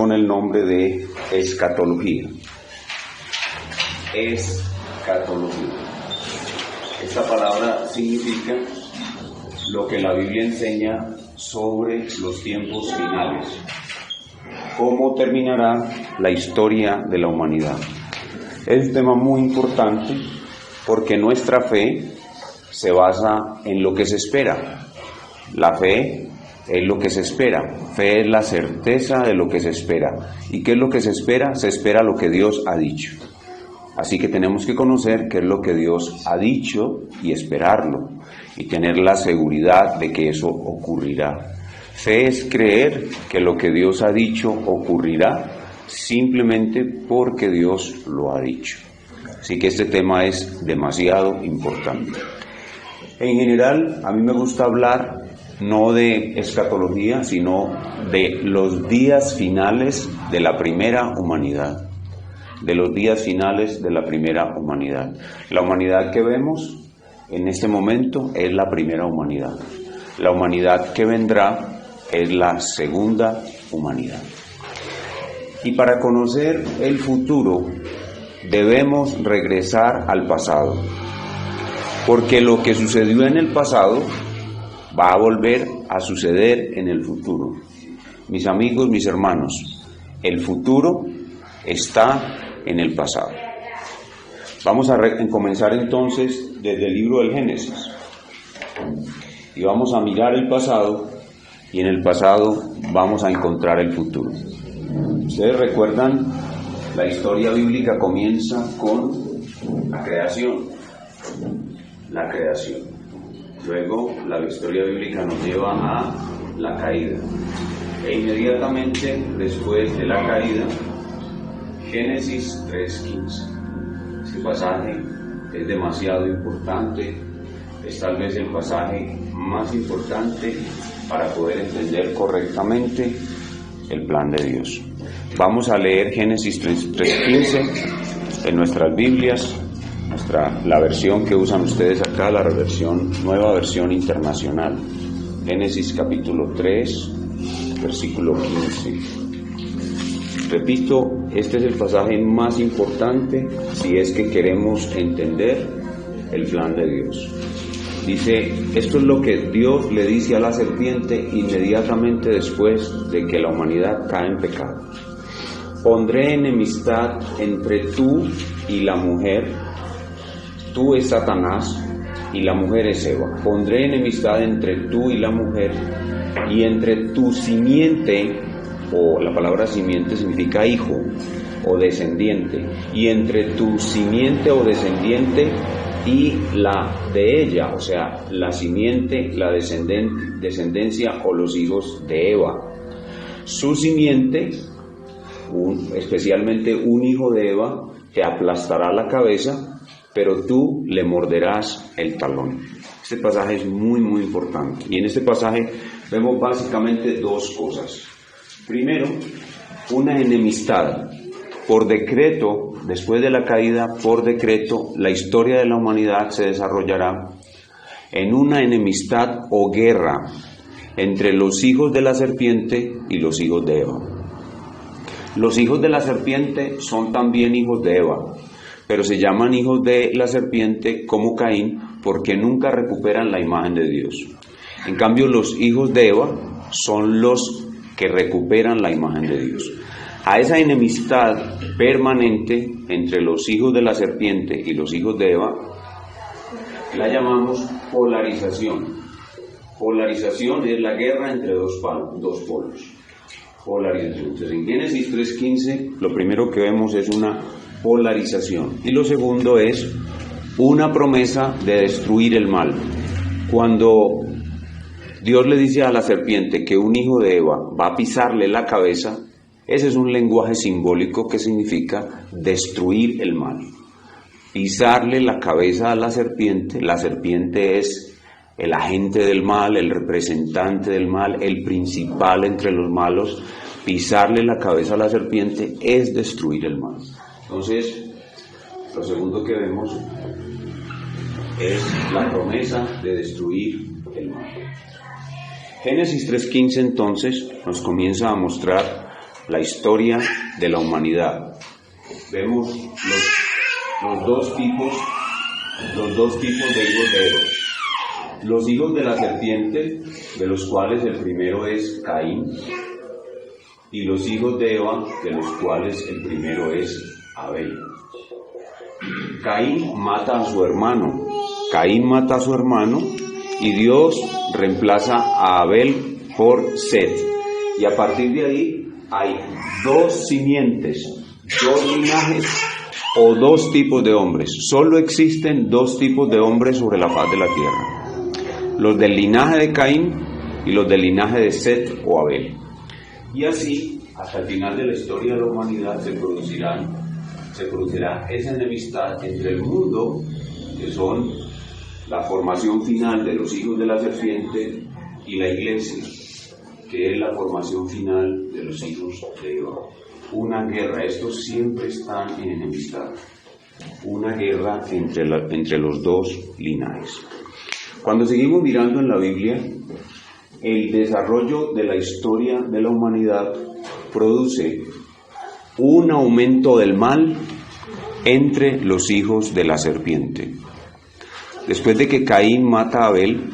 con el nombre de escatología. Escatología. Esta palabra significa lo que la Biblia enseña sobre los tiempos finales. ¿Cómo terminará la historia de la humanidad? Es un tema muy importante porque nuestra fe se basa en lo que se espera. La fe es lo que se espera. Fe es la certeza de lo que se espera. ¿Y qué es lo que se espera? Se espera lo que Dios ha dicho. Así que tenemos que conocer qué es lo que Dios ha dicho y esperarlo, y tener la seguridad de que eso ocurrirá. Fe es creer que lo que Dios ha dicho ocurrirá simplemente porque Dios lo ha dicho. Así que este tema es demasiado importante. En general, a mí me gusta hablar no de escatología, sino de los días finales de la primera humanidad. De los días finales de la primera humanidad. La humanidad que vemos en este momento es la primera humanidad. La humanidad que vendrá es la segunda humanidad. Y para conocer el futuro debemos regresar al pasado, porque lo que sucedió en el pasado va a volver a suceder en el futuro. Mis amigos, mis hermanos, el futuro está en el pasado. Vamos a comenzar entonces desde el libro del Génesis y vamos a mirar el pasado, y en el pasado vamos a encontrar el futuro. Ustedes recuerdan, la historia bíblica comienza con la creación. La creación. Luego la historia bíblica nos lleva a la caída. E inmediatamente después de la caída, Génesis 3:15. Este pasaje es demasiado importante, es tal vez el pasaje más importante para poder entender correctamente el plan de Dios. Vamos a leer Génesis 3:15 en nuestras Biblias, la versión que usan ustedes acá, la nueva versión internacional. Génesis capítulo 3, versículo 15. Repito, este es el pasaje más importante si es que queremos entender el plan de Dios. Dice, esto es lo que Dios le dice a la serpiente inmediatamente después de que la humanidad cae en pecado. Pondré enemistad entre tú y la mujer. Tú es Satanás y la mujer es Eva. Pondré enemistad entre tú y la mujer, y entre tu simiente, o la palabra simiente significa hijo o descendiente, y entre tu simiente o descendiente y la de ella, o sea, la simiente, la descendencia o los hijos de Eva. Su simiente, especialmente un hijo de Eva, te aplastará la cabeza, pero tú le morderás el talón. Este pasaje es muy, muy importante. Y en este pasaje vemos básicamente dos cosas. Primero, una enemistad. Por decreto, después de la caída, por decreto, la historia de la humanidad se desarrollará en una enemistad o guerra entre los hijos de la serpiente y los hijos de Eva. Los hijos de la serpiente son también hijos de Eva, pero se llaman hijos de la serpiente como Caín porque nunca recuperan la imagen de Dios. En cambio, los hijos de Eva son los que recuperan la imagen de Dios. A esa enemistad permanente entre los hijos de la serpiente y los hijos de Eva la llamamos polarización. Polarización es la guerra entre dos polos. Polarización. Entonces, en Génesis 3:15 lo primero que vemos es una polarización, y lo segundo es una promesa de destruir el mal. Cuando Dios le dice a la serpiente que un hijo de Eva va a pisarle la cabeza, ese es un lenguaje simbólico que significa destruir el mal. Pisarle la cabeza a la serpiente es el agente del mal, el representante del mal, el principal entre los malos. Pisarle la cabeza a la serpiente es destruir el mal. Entonces, lo segundo que vemos es la promesa de destruir el mal. Génesis 3:15 entonces nos comienza a mostrar la historia de la humanidad, vemos los dos tipos de hijos de Eva. Los hijos de la serpiente, de los cuales el primero es Caín, y los hijos de Eva, de los cuales el primero es Abel. Caín mata a su hermano. Y Dios reemplaza a Abel por Set. Y a partir de ahí hay dos simientes, dos linajes o dos tipos de hombres. Solo existen dos tipos de hombres sobre la faz de la tierra: los del linaje de Caín y los del linaje de Set o Abel. Y así, hasta el final de la historia de la humanidad, se producirá esa enemistad entre el mundo, que son la formación final de los hijos de la serpiente, y la iglesia, que es la formación final de los hijos de Eva. Una guerra, estos siempre están en enemistad, una guerra entre los dos linajes. Cuando seguimos mirando en la Biblia, el desarrollo de la historia de la humanidad produce un aumento del mal entre los hijos de la serpiente. Después de que Caín mata a Abel,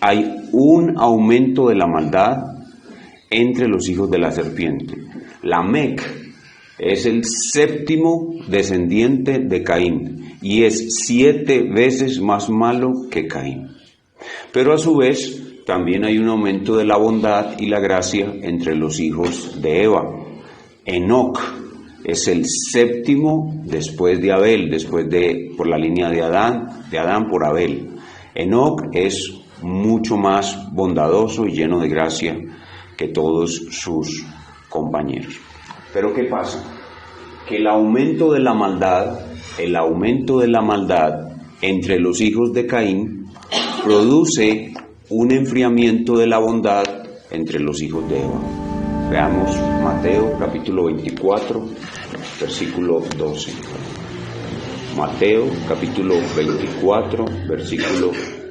hay un aumento de la maldad entre los hijos de la serpiente. Lamec es el séptimo descendiente de Caín y es 7 veces más malo que Caín. Pero a su vez también hay un aumento de la bondad y la gracia entre los hijos de Eva. Enoc es el séptimo después de Abel, por la línea de Adán por Abel. Enoc es mucho más bondadoso y lleno de gracia que todos sus compañeros. Pero ¿qué pasa? Que el aumento de la maldad entre los hijos de Caín produce un enfriamiento de la bondad entre los hijos de Eva. Veamos Mateo capítulo 24, versículo 12. Mateo capítulo 24, versículo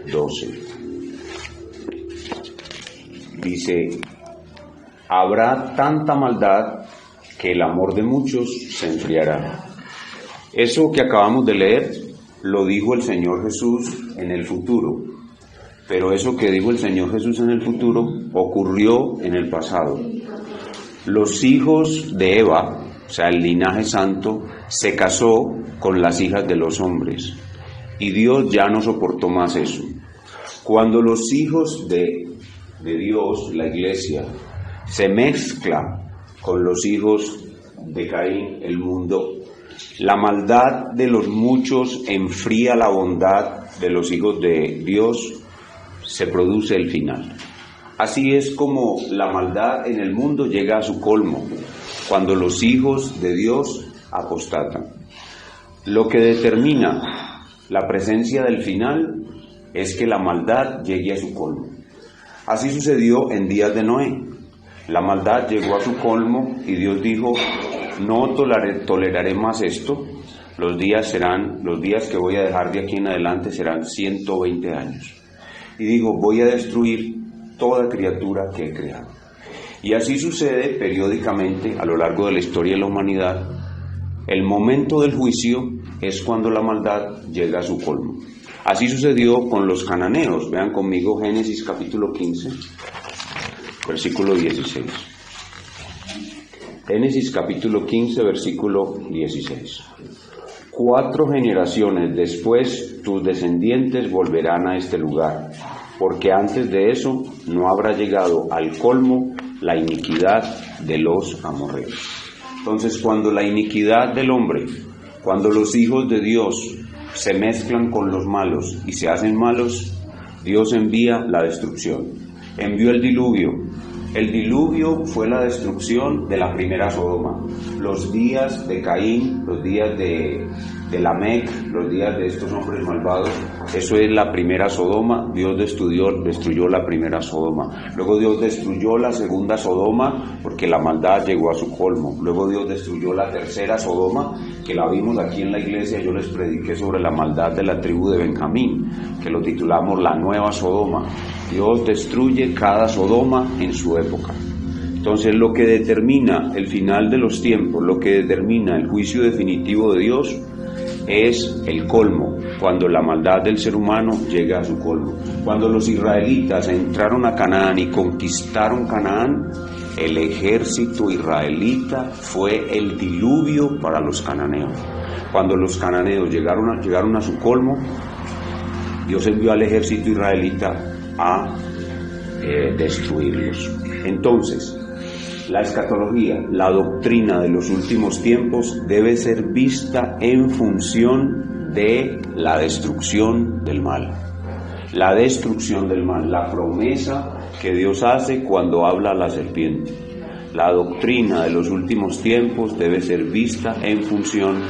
12. Dice: habrá tanta maldad que el amor de muchos se enfriará. Eso que acabamos de leer lo dijo el Señor Jesús en el futuro. Pero eso que dijo el Señor Jesús en el futuro ocurrió en el pasado. Los hijos de Eva, o sea, el linaje santo, se casó con las hijas de los hombres. Y Dios ya no soportó más eso. Cuando los hijos de Dios, la iglesia, se mezcla con los hijos de Caín, el mundo, la maldad de los muchos enfría la bondad de los hijos de Dios, se produce el final. Así es como la maldad en el mundo llega a su colmo, cuando los hijos de Dios apostatan. Lo que determina la presencia del final es que la maldad llegue a su colmo. Así sucedió en días de Noé. La maldad llegó a su colmo y Dios dijo: no toleraré más esto. Los días que voy a dejar de aquí en adelante serán 120 años. Y digo, voy a destruir toda criatura que he creado. Y así sucede periódicamente a lo largo de la historia de la humanidad. El momento del juicio es cuando la maldad llega a su colmo. Así sucedió con los cananeos. Vean conmigo Génesis capítulo 15, versículo 16. Génesis capítulo 15, versículo 16. 4 generaciones después tus descendientes volverán a este lugar, porque antes de eso no habrá llegado al colmo la iniquidad de los amorreos. Entonces, cuando la iniquidad del hombre, cuando los hijos de Dios se mezclan con los malos y se hacen malos, Dios envía la destrucción. Envió el diluvio. El diluvio fue la destrucción de la primera Sodoma. Los días de Caín, los días de Lamec, los días de estos hombres malvados, eso es la primera Sodoma. Dios destruyó la primera Sodoma. Luego Dios destruyó la segunda Sodoma porque la maldad llegó a su colmo. Luego Dios destruyó la tercera Sodoma, que la vimos aquí en la iglesia. Yo les prediqué sobre la maldad de la tribu de Benjamín, que lo titulamos la nueva Sodoma. Dios destruye cada Sodoma en su época. Entonces, lo que determina el final de los tiempos, lo que determina el juicio definitivo de Dios, es el colmo, cuando la maldad del ser humano llega a su colmo. Cuando los israelitas entraron a Canaán y conquistaron Canaán, el ejército israelita fue el diluvio para los cananeos. Cuando los cananeos llegaron a su colmo, Dios envió al ejército israelita a destruirlos. Entonces, la escatología, la doctrina de los últimos tiempos, debe ser vista en función de la destrucción del mal. La destrucción del mal, la promesa que Dios hace cuando habla a la serpiente. La doctrina de los últimos tiempos debe ser vista en función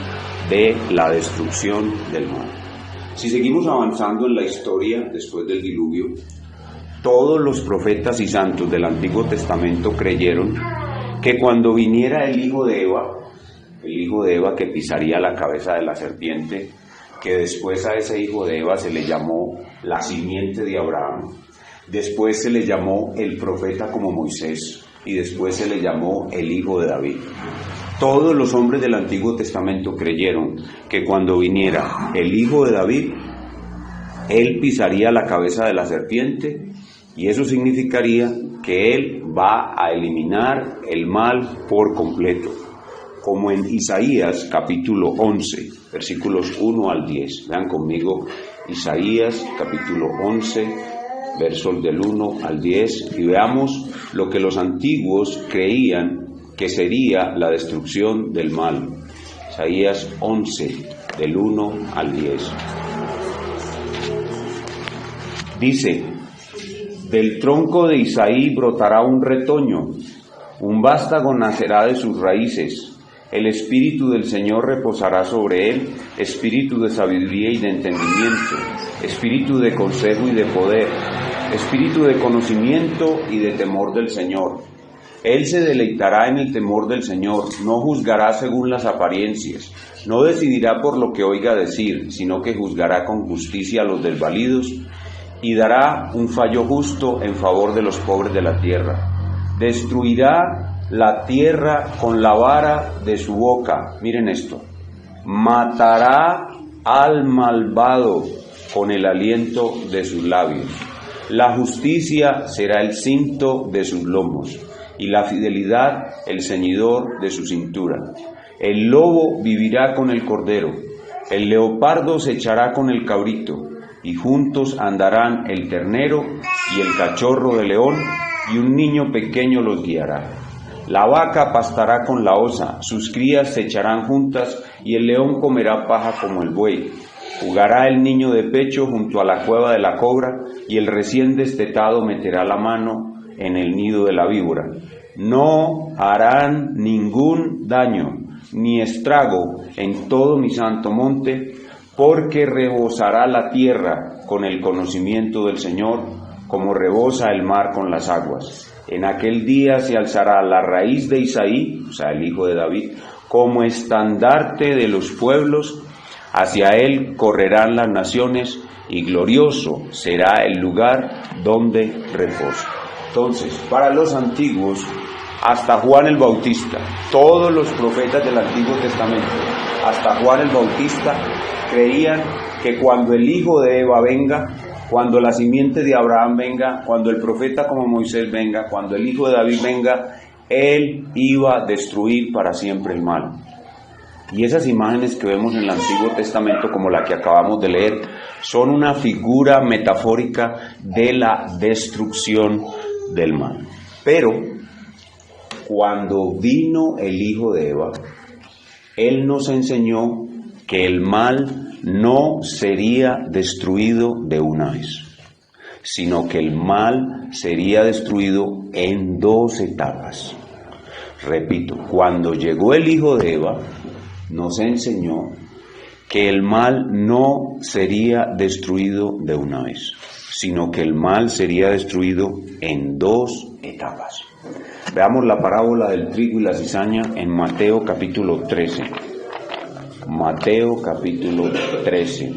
de la destrucción del mal. Si seguimos avanzando en la historia después del diluvio, todos los profetas y santos del Antiguo Testamento creyeron que cuando viniera el hijo de Eva que pisaría la cabeza de la serpiente, que después a ese hijo de Eva se le llamó la simiente de Abraham, después se le llamó el profeta como Moisés y después se le llamó el hijo de David. Todos los hombres del Antiguo Testamento creyeron que cuando viniera el hijo de David, él pisaría la cabeza de la serpiente, y eso significaría que él va a eliminar el mal por completo, como en Isaías capítulo 11, versículos 1 al 10. Vean conmigo Isaías capítulo 11, versos del 1 al 10, y veamos lo que los antiguos creían que sería la destrucción del mal. Isaías 11, del 1 al 10. Dice: del tronco de Isaí brotará un retoño, un vástago nacerá de sus raíces. El espíritu del Señor reposará sobre él, espíritu de sabiduría y de entendimiento, espíritu de consejo y de poder, espíritu de conocimiento y de temor del Señor. Él se deleitará en el temor del Señor, no juzgará según las apariencias, no decidirá por lo que oiga decir, sino que juzgará con justicia a los desvalidos y dará un fallo justo en favor de los pobres de la tierra. Destruirá la tierra con la vara de su boca. Miren esto. Matará al malvado con el aliento de sus labios. La justicia será el cinto de sus lomos y la fidelidad el ceñidor de su cintura. El lobo vivirá con el cordero, el leopardo se echará con el cabrito, y juntos andarán el ternero y el cachorro de león, y un niño pequeño los guiará. La vaca pastará con la osa, sus crías se echarán juntas, y el león comerá paja como el buey. Jugará el niño de pecho junto a la cueva de la cobra, y el recién destetado meterá la mano en el nido de la víbora. No harán ningún daño ni estrago en todo mi santo monte, porque rebosará la tierra con el conocimiento del Señor, como rebosa el mar con las aguas. En aquel día se alzará la raíz de Isaí, o sea, el hijo de David, como estandarte de los pueblos, hacia él correrán las naciones, y glorioso será el lugar donde reposa. Entonces, para los antiguos, hasta Juan el Bautista, todos los profetas del Antiguo Testamento, hasta Juan el Bautista, creían que cuando el hijo de Eva venga, cuando la simiente de Abraham venga, cuando el profeta como Moisés venga, cuando el hijo de David venga, él iba a destruir para siempre el mal. Y esas imágenes que vemos en el Antiguo Testamento, como la que acabamos de leer, son una figura metafórica de la destrucción del mal. Pero cuando vino el hijo de Eva, él nos enseñó que el mal no sería destruido de una vez, sino que el mal sería destruido en 2 etapas. Repito, cuando llegó el hijo de Eva, nos enseñó que el mal no sería destruido de una vez, sino que el mal sería destruido en 2 etapas. Veamos la parábola del trigo y la cizaña en Mateo capítulo 13. Mateo capítulo 13.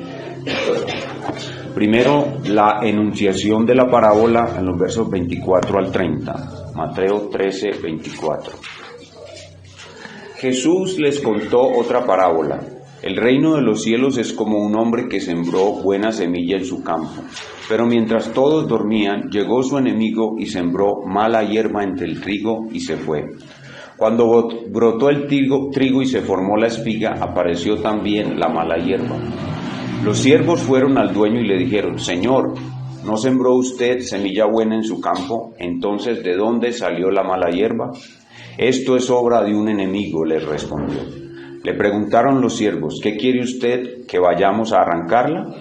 Primero, la enunciación de la parábola en los versos 24 al 30. Mateo 13:24. Jesús les contó otra parábola. El reino de los cielos es como un hombre que sembró buena semilla en su campo. Pero mientras todos dormían, llegó su enemigo y sembró mala hierba entre el trigo y se fue. Cuando brotó el trigo y se formó la espiga, apareció también la mala hierba. Los siervos fueron al dueño y le dijeron: Señor, ¿no sembró usted semilla buena en su campo? Entonces, ¿de dónde salió la mala hierba? Esto es obra de un enemigo, les respondió. Le preguntaron los siervos: ¿qué quiere usted, que vayamos a arrancarla?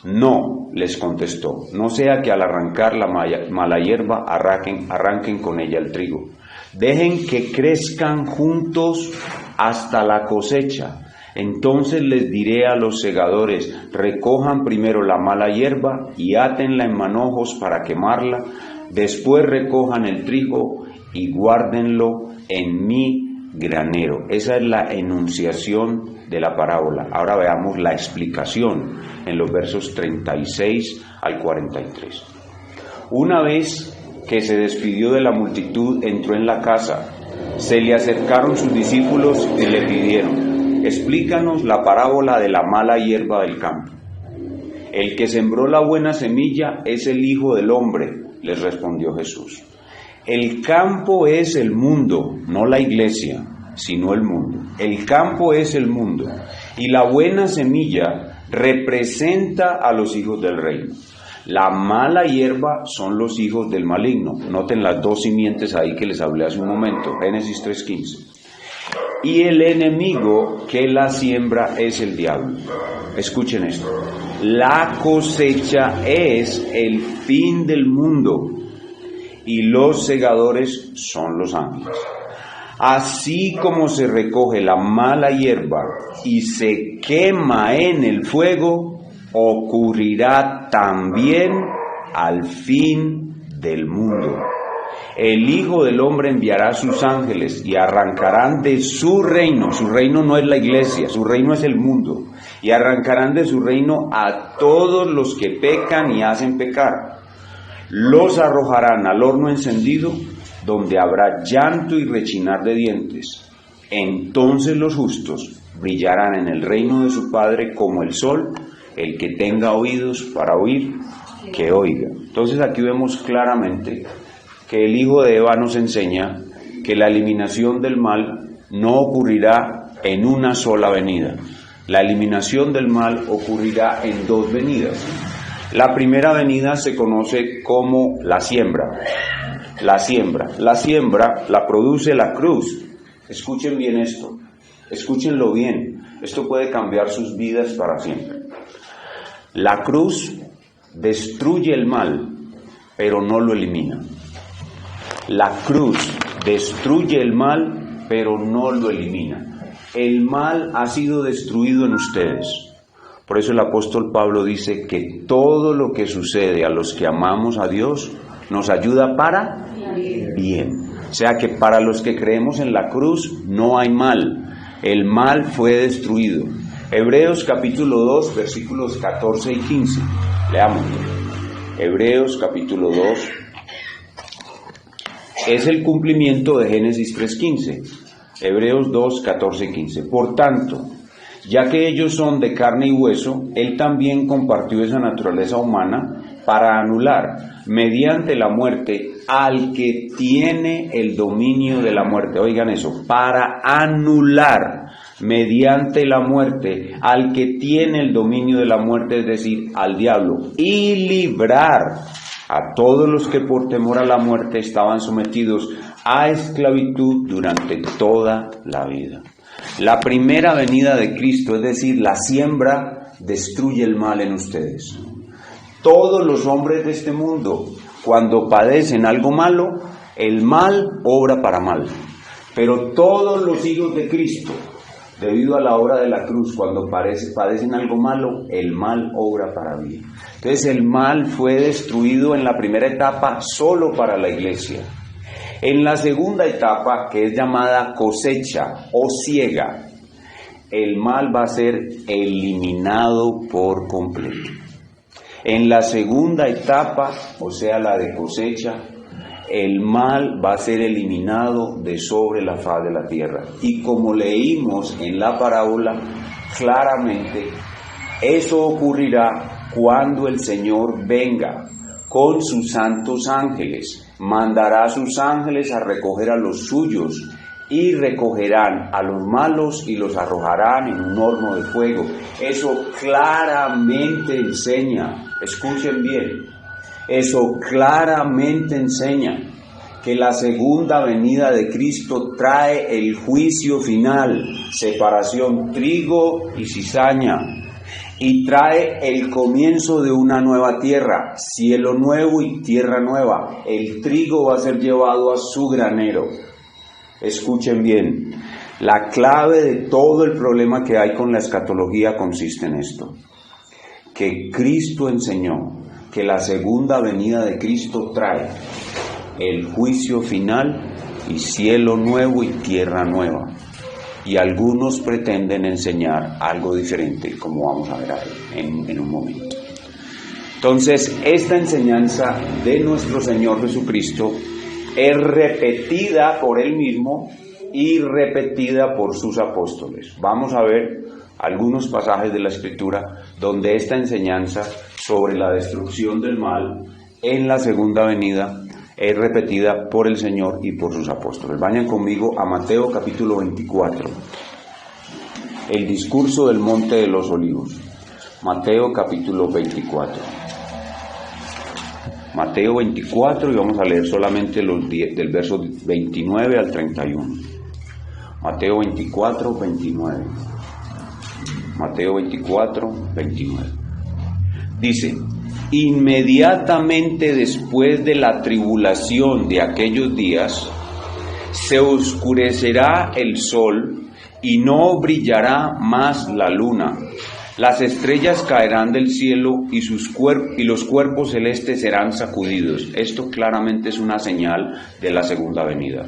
No, les contestó, no sea que al arrancar la mala hierba arranquen con ella el trigo. Dejen que crezcan juntos hasta la cosecha. Entonces les diré a los segadores: recojan primero la mala hierba y átenla en manojos para quemarla. Después recojan el trigo y guárdenlo en mi granero. Esa es la enunciación de la parábola. Ahora veamos la explicación en los versos 36 al 43. Una vez que se despidió de la multitud, entró en la casa. Se le acercaron sus discípulos y le pidieron: explícanos la parábola de la mala hierba del campo. El que sembró la buena semilla es el Hijo del Hombre, les respondió Jesús. El campo es el mundo, no la iglesia, sino el mundo. El campo es el mundo, y la buena semilla representa a los hijos del reino. La mala hierba son los hijos del maligno. Noten las dos simientes ahí que les hablé hace un momento, Génesis 3:15. Y el enemigo que la siembra es el diablo. Escuchen esto. La cosecha es el fin del mundo, y los segadores son los ángeles. Así como se recoge la mala hierba y se quema en el fuego, ocurrirá también al fin del mundo. El Hijo del Hombre enviará a sus ángeles y arrancarán de su reino no es la iglesia, su reino es el mundo, y arrancarán de su reino a todos los que pecan y hacen pecar. Los arrojarán al horno encendido, donde habrá llanto y rechinar de dientes. Entonces los justos brillarán en el reino de su Padre como el sol. El que tenga oídos para oír, que oiga. Entonces aquí vemos claramente que el hijo de Eva nos enseña que la eliminación del mal no ocurrirá en una sola venida. La eliminación del mal ocurrirá en dos venidas. La primera venida se conoce como la siembra. La siembra la produce la cruz. Escuchen bien esto, escúchenlo bien. Esto puede cambiar sus vidas para siempre. La cruz destruye el mal, pero no lo elimina. La cruz destruye el mal, pero no lo elimina. El mal ha sido destruido en ustedes. Por eso el apóstol Pablo dice que todo lo que sucede a los que amamos a Dios nos ayuda para bien. O sea que para los que creemos en la cruz no hay mal. El mal fue destruido. Hebreos capítulo 2, versículos 14 y 15. Leamos. Hebreos capítulo 2 es el cumplimiento de Génesis 3:15. Hebreos 2, 14 y 15. Por tanto, ya que ellos son de carne y hueso, él también compartió esa naturaleza humana para anular, mediante la muerte, al que tiene el dominio de la muerte. Oigan eso, para anular, mediante la muerte, al que tiene el dominio de la muerte, es decir, al diablo, y librar a todos los que por temor a la muerte estaban sometidos a esclavitud durante toda la vida. La primera venida de Cristo, es decir, la siembra, destruye el mal en ustedes. Todos los hombres de este mundo, cuando padecen algo malo, el mal obra para mal. Pero todos los hijos de Cristo, debido a la obra de la cruz, cuando padecen algo malo, el mal obra para bien. Entonces el mal fue destruido en la primera etapa solo para la iglesia. En la segunda etapa, que es llamada cosecha o siega, el mal va a ser eliminado por completo. En la segunda etapa, o sea, la de cosecha, el mal va a ser eliminado de sobre la faz de la tierra. Y como leímos en la parábola, claramente eso ocurrirá cuando el Señor venga con sus santos ángeles. Mandará a sus ángeles a recoger a los suyos, y recogerán a los malos y los arrojarán en un horno de fuego. Eso claramente enseña, escuchen bien, eso claramente enseña que la segunda venida de Cristo trae el juicio final, separación trigo y cizaña, y trae el comienzo de una nueva tierra, cielo nuevo y tierra nueva. El trigo va a ser llevado a su granero. Escuchen bien, la clave de todo el problema que hay con la escatología consiste en esto: que Cristo enseñó que la segunda venida de Cristo trae el juicio final y cielo nuevo y tierra nueva. Y algunos pretenden enseñar algo diferente, como vamos a ver en un momento. Entonces, esta enseñanza de nuestro Señor Jesucristo es repetida por Él mismo y repetida por sus apóstoles. Vamos a ver algunos pasajes de la Escritura donde esta enseñanza sobre la destrucción del mal en la segunda venida es repetida por el Señor y por sus apóstoles. Vayan conmigo a Mateo capítulo 24, el discurso del Monte de los Olivos. Mateo capítulo 24. Mateo 24, y vamos a leer solamente los 10, del verso 29 al 31. Mateo 24, 29. Mateo 24, 29. Dice: inmediatamente después de la tribulación de aquellos días, se oscurecerá el sol y no brillará más la luna. Las estrellas caerán del cielo y los cuerpos celestes serán sacudidos. Esto claramente es una señal de la segunda venida.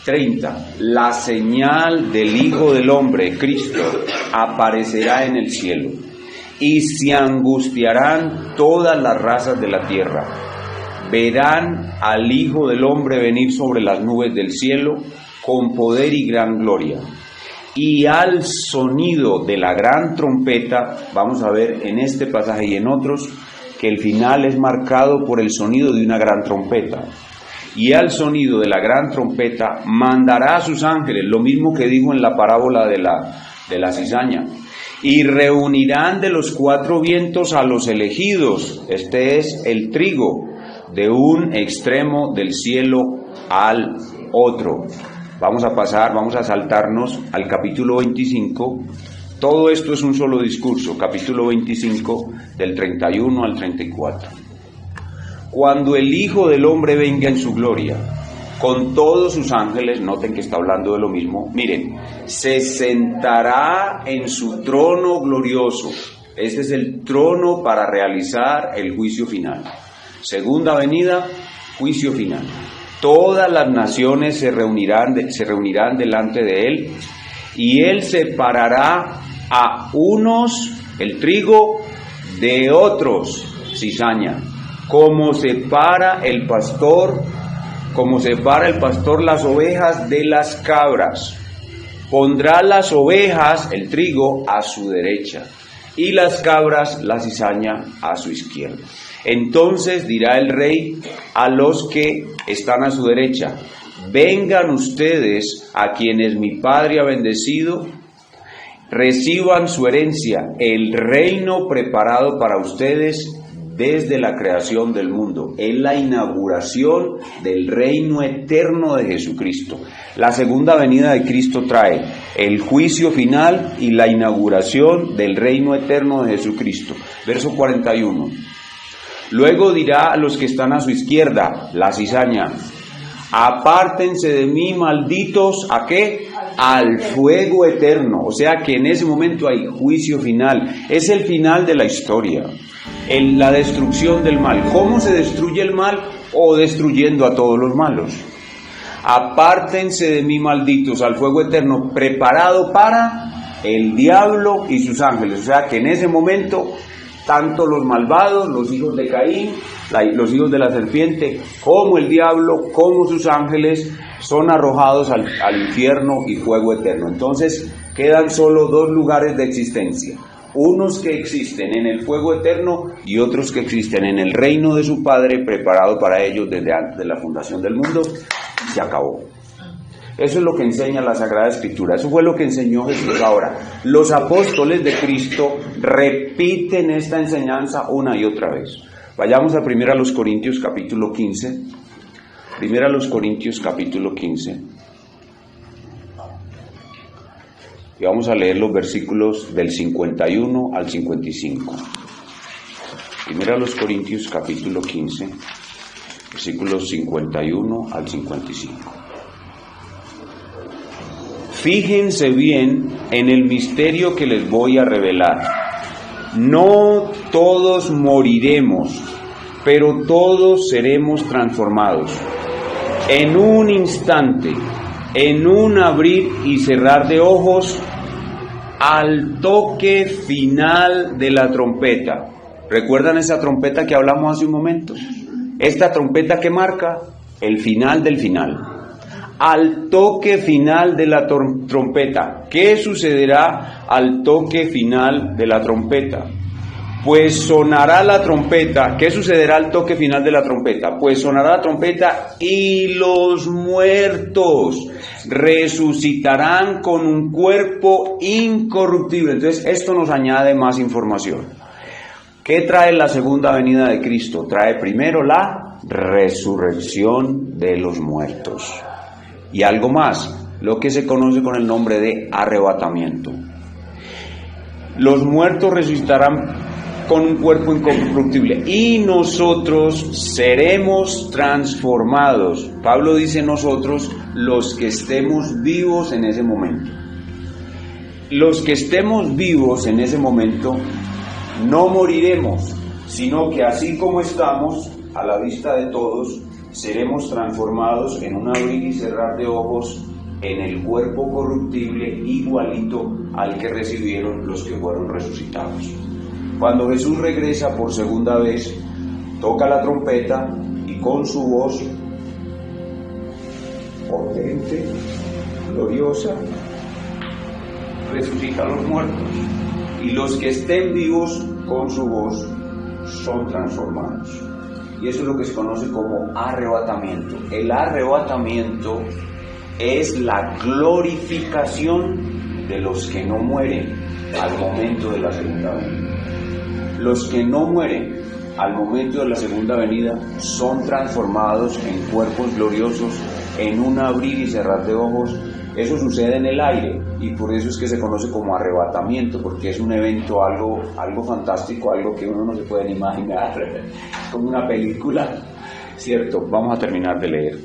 30. La señal del Hijo del Hombre, Cristo, aparecerá en el cielo, y se angustiarán todas las razas de la tierra. Verán al Hijo del Hombre venir sobre las nubes del cielo con poder y gran gloria. Y al sonido de la gran trompeta, vamos a ver en este pasaje y en otros, que el final es marcado por el sonido de una gran trompeta. Y al sonido de la gran trompeta mandará a sus ángeles, lo mismo que dijo en la parábola de la cizaña, y reunirán de los cuatro vientos a los elegidos, este es el trigo, de un extremo del cielo al otro. Vamos a saltarnos al capítulo 25. Todo esto es un solo discurso, capítulo 25, del 31 al 34. Cuando el Hijo del Hombre venga en su gloria, con todos sus ángeles, noten que está hablando de lo mismo, miren, se sentará en su trono glorioso. Este es el trono para realizar el juicio final. Segunda venida, juicio final. Todas las naciones se reunirán delante de él, y él separará a unos, el trigo, de otros, cizaña, como separa el pastor las ovejas de las cabras. Pondrá las ovejas, el trigo, a su derecha, y las cabras, la cizaña, a su izquierda. Entonces dirá el rey a los que están a su derecha: vengan ustedes a quienes mi Padre ha bendecido, reciban su herencia, el reino preparado para ustedes desde la creación del mundo. Es la inauguración del reino eterno de Jesucristo. La segunda venida de Cristo trae el juicio final y la inauguración del reino eterno de Jesucristo. Verso 41. Luego dirá a los que están a su izquierda, la cizaña: apártense de mí, malditos, ¿a qué? Al fuego eterno. O sea que en ese momento hay juicio final. Es el final de la historia. En la destrucción del mal. ¿Cómo se destruye el mal? O destruyendo a todos los malos. Apártense de mí, malditos, al fuego eterno preparado para el diablo y sus ángeles. O sea que en ese momento tanto los malvados, los hijos de Caín, los hijos de la serpiente, como el diablo, como sus ángeles, son arrojados al infierno y fuego eterno. Entonces quedan solo dos lugares de existencia, unos que existen en el fuego eterno y otros que existen en el reino de su Padre, preparado para ellos desde antes de la fundación del mundo. Se acabó. Eso es lo que enseña la Sagrada Escritura, eso fue lo que enseñó Jesús. Ahora, los apóstoles de Cristo repiten esta enseñanza una y otra vez. Vayamos a 1 Corintios capítulo 15, 1 Corintios capítulo 15, y vamos a leer los versículos del 51 al 55. 1 Corintios capítulo 15, versículos 51 al 55. Fíjense bien en el misterio que les voy a revelar. No todos moriremos, pero todos seremos transformados. En un instante, en un abrir y cerrar de ojos, al toque final de la trompeta. ¿Recuerdan esa trompeta que hablamos hace un momento? Esta trompeta que marca el final del final. Al toque final de la trompeta. ¿Qué sucederá al toque final de la trompeta? Pues sonará la trompeta. ¿Qué sucederá al toque final de la trompeta? Pues sonará la trompeta y los muertos resucitarán con un cuerpo incorruptible. Entonces esto nos añade más información. ¿Qué trae la segunda venida de Cristo? Trae primero la resurrección de los muertos. Y algo más, lo que se conoce con el nombre de arrebatamiento. Los muertos resucitarán con un cuerpo incorruptible y nosotros seremos transformados. Pablo dice nosotros, los que estemos vivos en ese momento. Los que estemos vivos en ese momento no moriremos, sino que así como estamos, a la vista de todos, seremos transformados en un abrir y cerrar de ojos en el cuerpo corruptible igualito al que recibieron los que fueron resucitados. Cuando Jesús regresa por segunda vez, toca la trompeta y con su voz potente, gloriosa, resucita a los muertos, y los que estén vivos con su voz son transformados. Y eso es lo que se conoce como arrebatamiento. El arrebatamiento es la glorificación de los que no mueren al momento de la segunda venida. Los que no mueren al momento de la segunda venida son transformados en cuerpos gloriosos, en un abrir y cerrar de ojos. Eso sucede en el aire y por eso es que se conoce como arrebatamiento, porque es un evento algo fantástico, algo que uno no se puede ni imaginar, como una película, ¿cierto? Vamos a terminar de leer.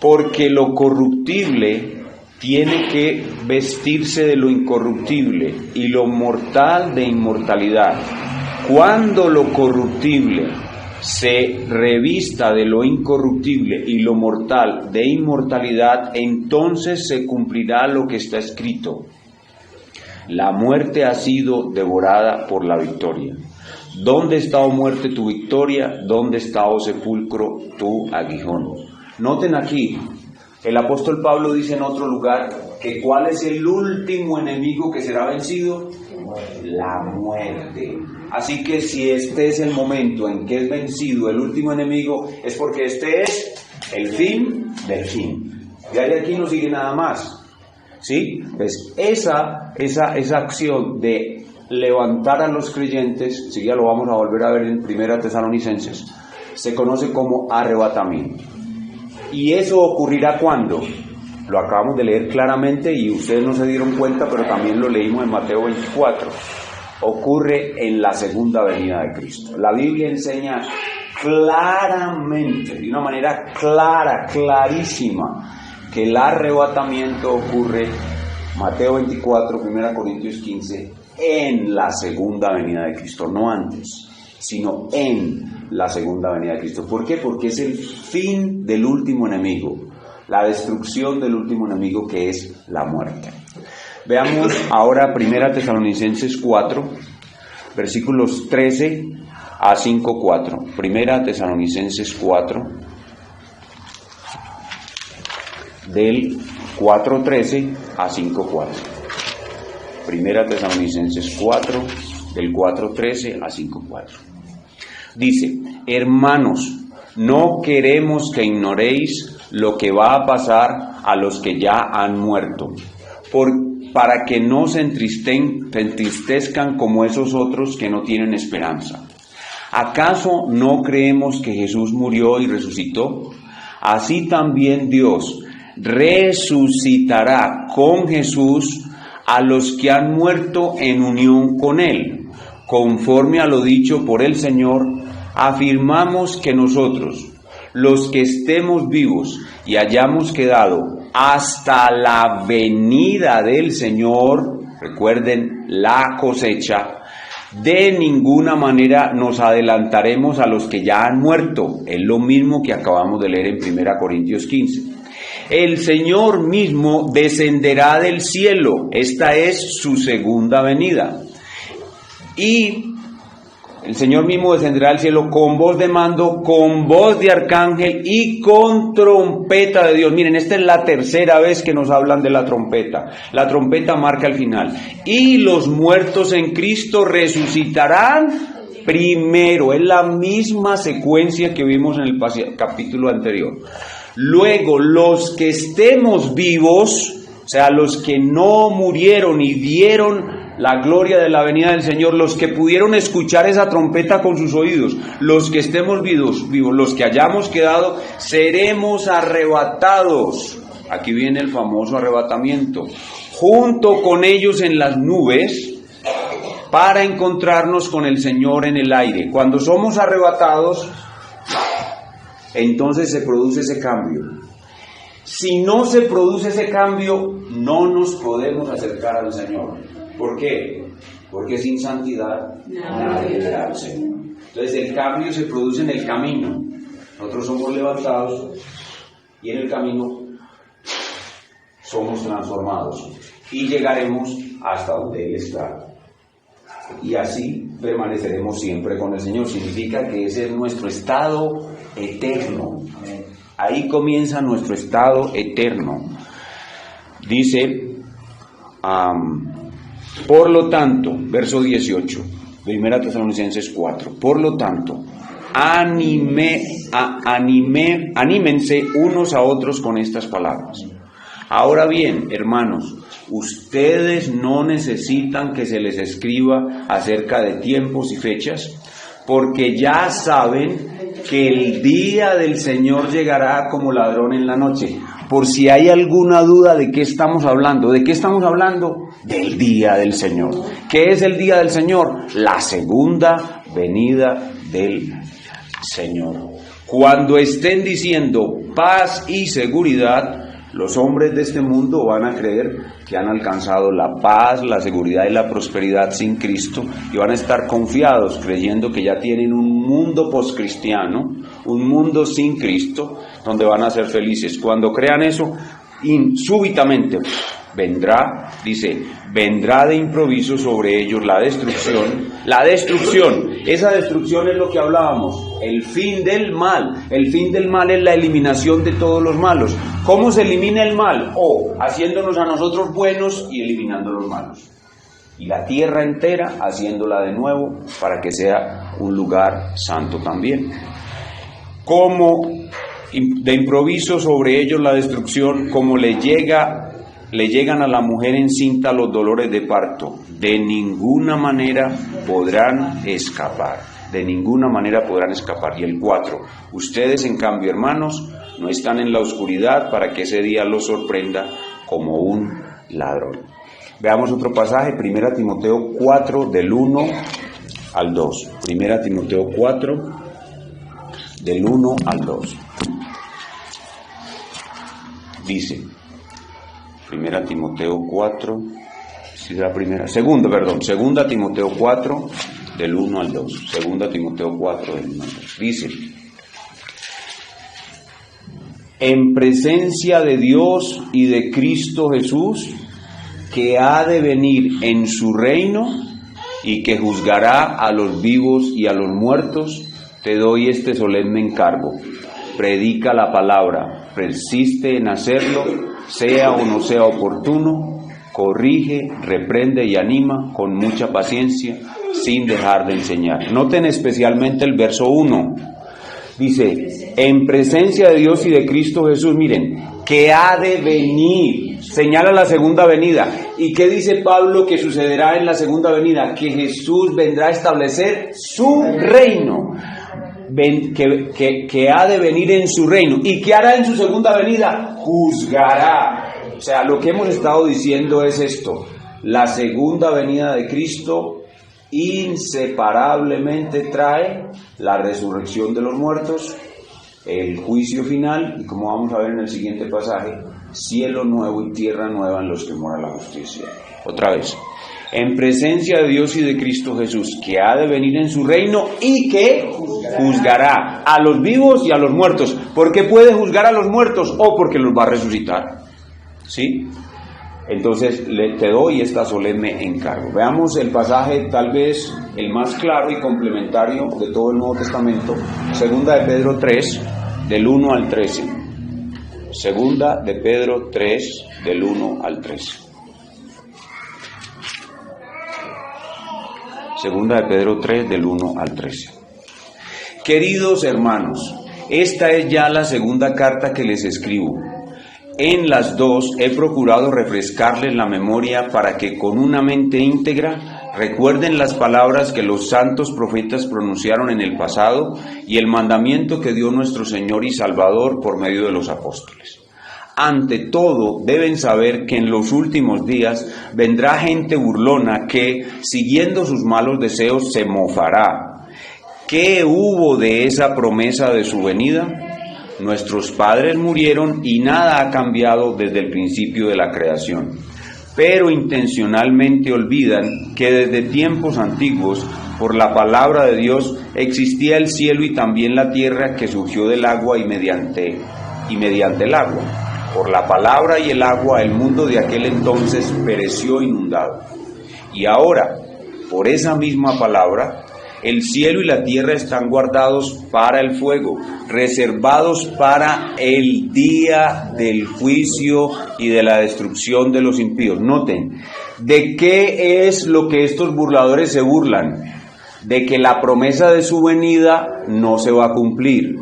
Porque lo corruptible tiene que vestirse de lo incorruptible y lo mortal de inmortalidad. Cuando lo corruptible se revista de lo incorruptible y lo mortal de inmortalidad, entonces se cumplirá lo que está escrito: la muerte ha sido devorada por la victoria. ¿Dónde está, oh muerte, tu victoria? ¿Dónde está, oh sepulcro, tu aguijón? Noten aquí, el apóstol Pablo dice en otro lugar que ¿cuál es el último enemigo que será vencido? La muerte. Así que si este es el momento en que es vencido el último enemigo, es porque este es el fin del fin. Ya de aquí no sigue nada más, ¿sí? Pues esa acción de levantar a los creyentes, si ya lo vamos a volver a ver en 1 Tesalonicenses, se conoce como arrebatamiento. ¿Y eso ocurrirá cuándo? Lo acabamos de leer claramente y ustedes no se dieron cuenta, pero también lo leímos en Mateo 24. Ocurre en la segunda venida de Cristo. La Biblia enseña claramente, de una manera clara, clarísima, que el arrebatamiento ocurre, Mateo 24, 1 Corintios 15, en la segunda venida de Cristo, no antes, sino en la segunda venida de Cristo. ¿Por qué? Porque es el fin del último enemigo, la destrucción del último enemigo, que es la muerte. Veamos ahora 1 Tesalonicenses 4, versículos 13 a 5:4. Primera Tesalonicenses 4, del 4:13 a 5:4. Primera Tesalonicenses 4, del 4:13 a 5:4. Dice: hermanos, no queremos que ignoréis lo que va a pasar a los que ya han muerto, para que no se entristezcan como esos otros que no tienen esperanza. ¿Acaso no creemos que Jesús murió y resucitó? Así también Dios resucitará con Jesús a los que han muerto en unión con Él. Conforme a lo dicho por el Señor, afirmamos que nosotros, los que estemos vivos y hayamos quedado hasta la venida del Señor, recuerden la cosecha, de ninguna manera nos adelantaremos a los que ya han muerto. Es lo mismo que acabamos de leer en 1 Corintios 15. El Señor mismo descenderá del cielo, esta es su segunda venida. Y el Señor mismo descenderá al cielo con voz de mando, con voz de arcángel y con trompeta de Dios. Miren, esta es la tercera vez que nos hablan de la trompeta. La trompeta marca el final. Y los muertos en Cristo resucitarán primero. Es la misma secuencia que vimos en el capítulo anterior. Luego, los que estemos vivos, o sea, los que no murieron y vieron la gloria de la venida del Señor, los que pudieron escuchar esa trompeta con sus oídos, los que estemos vivos, los que hayamos quedado, seremos arrebatados. Aquí viene el famoso arrebatamiento. Junto con ellos en las nubes, para encontrarnos con el Señor en el aire. Cuando somos arrebatados, entonces se produce ese cambio. Si no se produce ese cambio, no nos podemos acercar al Señor. ¿Por qué? Porque sin santidad nadie verá al Señor. Entonces el cambio se produce en el camino. Nosotros somos levantados y en el camino somos transformados y llegaremos hasta donde Él está. Y así permaneceremos siempre con el Señor. Significa que ese es nuestro estado eterno. Ahí comienza nuestro estado eterno. Dice, por lo tanto, verso 18, Primera Tesalonicenses 4, por lo tanto, anímense unos a otros con estas palabras. Ahora bien, hermanos, ustedes no necesitan que se les escriba acerca de tiempos y fechas, porque ya saben que el día del Señor llegará como ladrón en la noche. Por si hay alguna duda de qué estamos hablando. ¿De qué estamos hablando? Del día del Señor. ¿Qué es el día del Señor? La segunda venida del Señor. Cuando estén diciendo paz y seguridad, los hombres de este mundo van a creer que han alcanzado la paz, la seguridad y la prosperidad sin Cristo, y van a estar confiados creyendo que ya tienen un mundo poscristiano, un mundo sin Cristo, donde van a ser felices. Cuando crean eso, súbitamente vendrá, dice, vendrá de improviso sobre ellos la destrucción. Esa destrucción es lo que hablábamos, el fin del mal. El fin del mal es la eliminación de todos los malos. ¿Cómo se elimina el mal? Haciéndonos a nosotros buenos y eliminando los malos. Y la tierra entera haciéndola de nuevo para que sea un lugar santo también. Como de improviso sobre ellos la destrucción, como le llegan a la mujer encinta los dolores de parto, de ninguna manera podrán escapar. De ninguna manera podrán escapar. Y el 4, ustedes en cambio, hermanos, no están en la oscuridad para que ese día los sorprenda como un ladrón. Veamos otro pasaje, 1 Timoteo 4, del 1 al 2. 1 Timoteo 4, del 1 al 2. Dice, 1 Timoteo 4, segunda Timoteo 4, del 1 al 2. Segunda Timoteo 4, del 1 al 2. Dice, en presencia de Dios y de Cristo Jesús, que ha de venir en su reino y que juzgará a los vivos y a los muertos, te doy este solemne encargo. Predica la palabra, persiste en hacerlo, sea o no sea oportuno, corrige, reprende y anima con mucha paciencia, sin dejar de enseñar. Noten especialmente el verso 1. Dice, en presencia de Dios y de Cristo Jesús, miren, que ha de venir, señala la segunda venida. ¿Y qué dice Pablo que sucederá en la segunda venida? Que Jesús vendrá a establecer su reino, que ha de venir en su reino. ¿Y qué hará en su segunda venida? Juzgará. O sea, lo que hemos estado diciendo es esto: la segunda venida de Cristo inseparablemente trae la resurrección de los muertos, el juicio final y, como vamos a ver en el siguiente pasaje, cielo nuevo y tierra nueva en los que mora la justicia. Otra vez, en presencia de Dios y de Cristo Jesús, que ha de venir en su reino y que juzgará a los vivos y a los muertos. ¿Por qué puede juzgar a los muertos? O porque los va a resucitar. ¿Sí? Entonces te doy esta solemne encargo. Veamos el pasaje tal vez el más claro y complementario de todo el Nuevo Testamento, Segunda de Pedro 3, del 1 al 13. Segunda de Pedro 3, del 1 al 13. Segunda de Pedro 3, del 1 al 13. Queridos hermanos, esta es ya la segunda carta que les escribo. En las dos he procurado refrescarles la memoria para que con una mente íntegra recuerden las palabras que los santos profetas pronunciaron en el pasado y el mandamiento que dio nuestro Señor y Salvador por medio de los apóstoles. Ante todo, deben saber que en los últimos días vendrá gente burlona que, siguiendo sus malos deseos, se mofará. ¿Qué hubo de esa promesa de su venida? Nuestros padres murieron y nada ha cambiado desde el principio de la creación. Pero intencionalmente olvidan que desde tiempos antiguos, por la palabra de Dios, existía el cielo y también la tierra que surgió del agua y mediante el agua. Por la palabra y el agua, el mundo de aquel entonces pereció inundado. Y ahora, por esa misma palabra, el cielo y la tierra están guardados para el fuego, reservados para el día del juicio y de la destrucción de los impíos. Noten, ¿de qué es lo que estos burladores se burlan? De que la promesa de su venida no se va a cumplir.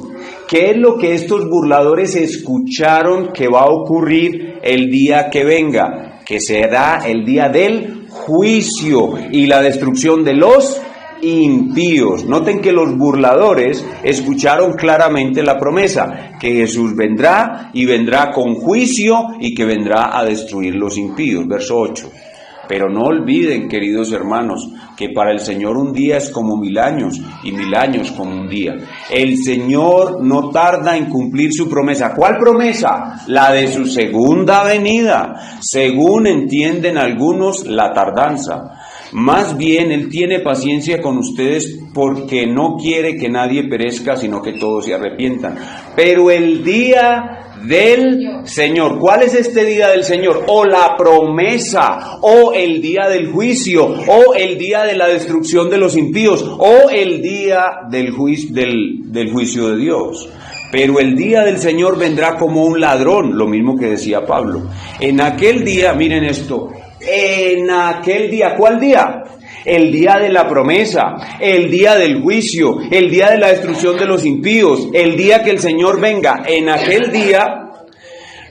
¿Qué es lo que estos burladores escucharon que va a ocurrir el día que venga? Que será el día del juicio y la destrucción de los impíos. Noten que los burladores escucharon claramente la promesa, que Jesús vendrá y vendrá con juicio y que vendrá a destruir los impíos. Verso 8. Pero no olviden, queridos hermanos, que para el Señor un día es como 1000 años y 1000 años como un día. El Señor no tarda en cumplir su promesa. ¿Cuál promesa? La de su segunda venida, según entienden algunos la tardanza. Más bien, Él tiene paciencia con ustedes porque no quiere que nadie perezca, sino que todos se arrepientan. Pero el día del Señor, ¿cuál es este día del Señor? O la promesa, o el día del juicio, o el día de la destrucción de los impíos, o el día del juicio de Dios. Pero el día del Señor vendrá como un ladrón, lo mismo que decía Pablo. En aquel día, miren esto, en aquel día, ¿cuál día? El día de la promesa, el día del juicio, el día de la destrucción de los impíos, el día que el Señor venga. En aquel día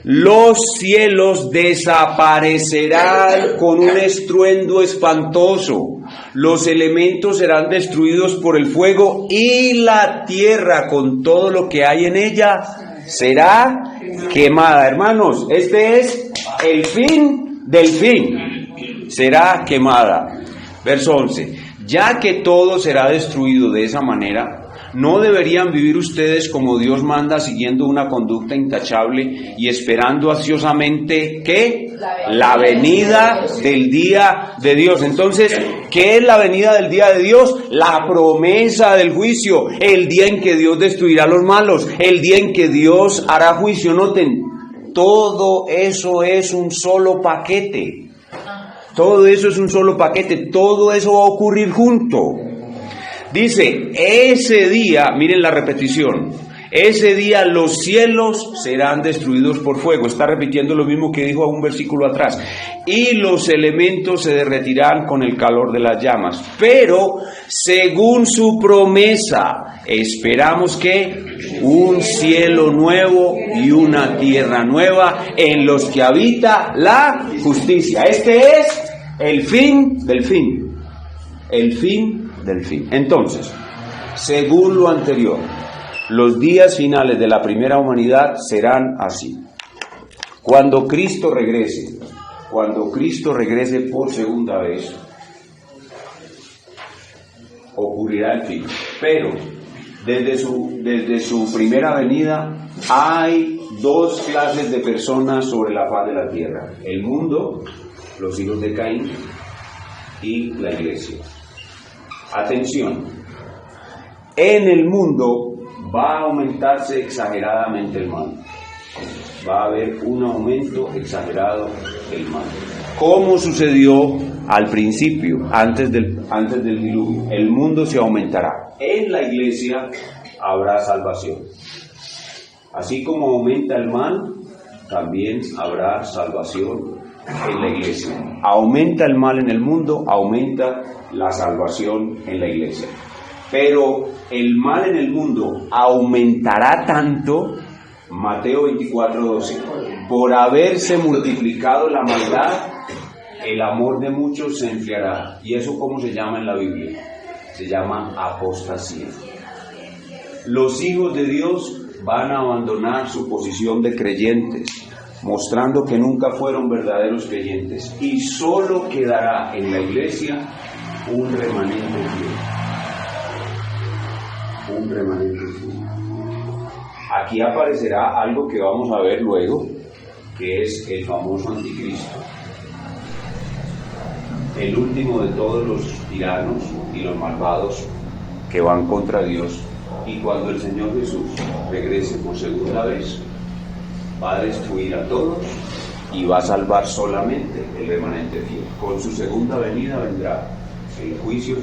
los cielos desaparecerán con un estruendo espantoso, los elementos serán destruidos por el fuego y la tierra con todo lo que hay en ella será quemada. Hermanos, este es el fin del fin, será quemada. Verso 11. Ya que todo será destruido de esa manera, ¿no deberían vivir ustedes como Dios manda, siguiendo una conducta intachable y esperando ansiosamente ¿qué? La venida del día de Dios? Entonces, ¿qué es la venida del día de Dios? La promesa del juicio, el día en que Dios destruirá a los malos, el día en que Dios hará juicio. Noten, todo eso es un solo paquete. Todo eso es un solo paquete, todo eso va a ocurrir junto. Dice, ese día, miren la repetición, ese día los cielos serán destruidos por fuego. Está repitiendo lo mismo que dijo a un versículo atrás. Y los elementos se derretirán con el calor de las llamas. Pero, según su promesa, esperamos que un cielo nuevo y una tierra nueva en los que habita la justicia. Este es el fin del fin. El fin del fin. Entonces, según lo anterior, los días finales de la primera humanidad serán así. Cuando Cristo regrese por segunda vez, ocurrirá el fin. Pero desde su primera venida hay dos clases de personas sobre la faz de la tierra: el mundo, los hijos de Caín, y la iglesia. Atención, en el mundo va a aumentarse exageradamente el mal. Va a haber un aumento exagerado del mal. Como sucedió al principio, antes del diluvio. El mundo se aumentará. En la iglesia habrá salvación. Así como aumenta el mal, también habrá salvación en la iglesia. Aumenta el mal en el mundo, aumenta la salvación en la iglesia. Pero el mal en el mundo aumentará tanto, Mateo 24:12, por haberse multiplicado la maldad, el amor de muchos se enfriará. ¿Y eso cómo se llama en la Biblia? Se llama apostasía. Los hijos de Dios van a abandonar su posición de creyentes, mostrando que nunca fueron verdaderos creyentes, y solo quedará en la iglesia un remanente fiel. Un remanente fiel. Aquí aparecerá algo que vamos a ver luego, que es el famoso anticristo, el último de todos los tiranos y los malvados que van contra Dios. Y cuando el Señor Jesús regrese por segunda vez, va a destruir a todos y va a salvar solamente el remanente fiel. Con su segunda venida vendrá el juicio